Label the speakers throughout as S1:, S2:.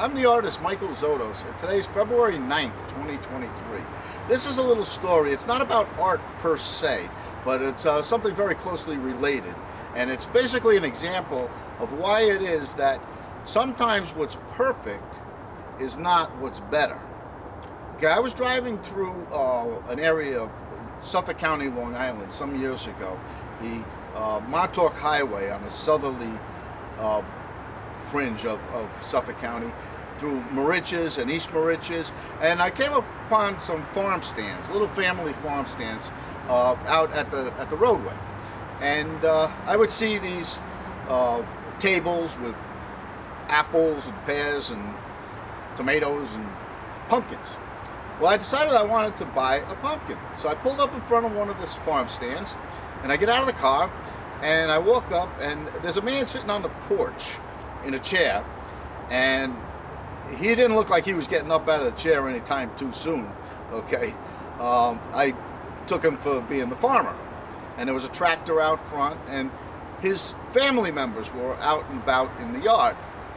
S1: I'm the artist Michael Zotos, and today's February 9th, 2023. This is a little story. It's not about art per se, but it's something very closely related. And it's basically an example of why it is that sometimes what's perfect is not what's better. Okay, I was driving through an area of Suffolk County, Long Island, some years ago, the Montauk Highway on the southerly fringe of Suffolk County, through Moriches and East Moriches, and I came upon some farm stands, little family farm stands out at the roadway, and I would see these tables with apples and pears and tomatoes and pumpkins. Well, I decided I wanted to buy a pumpkin, so I pulled up in front of one of these farm stands, and I get out of the car, and I walk up, and there's a man sitting on the porch in a chair, and he didn't look like he was getting up out of the chair anytime too soon. Okay, I took him for being the farmer, and there was a tractor out front, and his family members were out and about in the yard.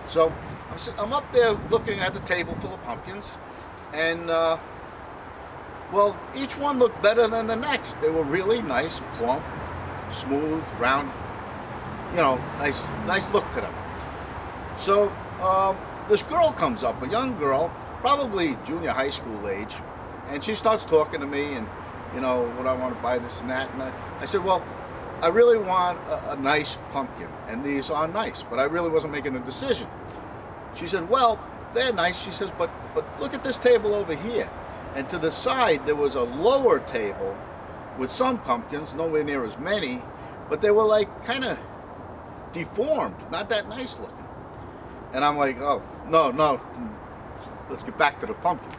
S1: So I'm up there looking at the table full of pumpkins, and well, each one looked better than the next. They were really nice, plump, smooth, round, you know, nice look to them. So this girl comes up, a young girl, probably junior high school age, and she starts talking to me, and you know, what I want to buy, this and that, and I said, well, I really want a nice pumpkin, and these are nice, but I really wasn't making a decision. She said, well, they're nice. She says, but look at this table over here. And to the side there was a lower table with some pumpkins, nowhere near as many, but they were like kind of deformed, not that nice looking. And I'm like, oh, no, let's get back to the pumpkins.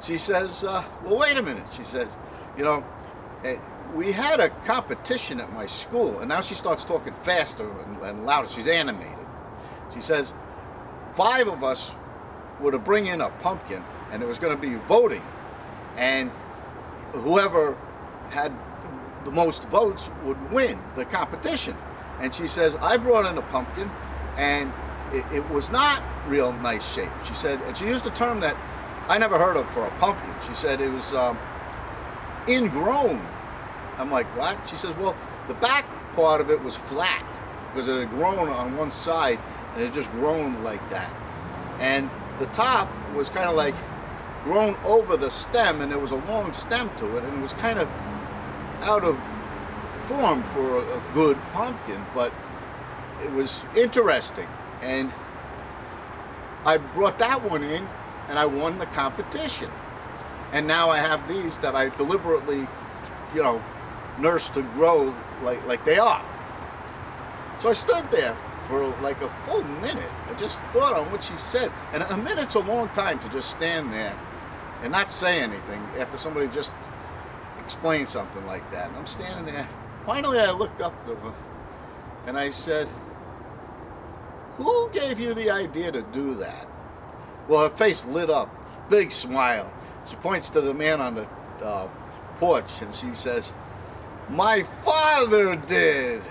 S1: She says, well, wait a minute. She says, you know, we had a competition at my school, and now she starts talking faster and louder. She's animated. She says, 5 of us were to bring in a pumpkin, and there was going to be voting, and whoever had the most votes would win the competition. And she says, I brought in a pumpkin, and it was not real nice shape. She said, and she used a term that I never heard of for a pumpkin. She said it was ingrown. I'm like, what? She says, well, the back part of it was flat because it had grown on one side, and it had just grown like that. And the top was kind of like grown over the stem, and there was a long stem to it, and it was kind of out of form for a good pumpkin, but it was interesting. And I brought that one in, and I won the competition. And now I have these that I deliberately, you know, nursed to grow like they are. So I stood there for like a full minute. I just thought on what she said. And a minute's a long time to just stand there and not say anything after somebody just explained something like that. And I'm standing there. Finally, I looked up to her, and I said, who gave you the idea to do that? Well, her face lit up, big smile. She points to the man on the porch, and she says, my father did.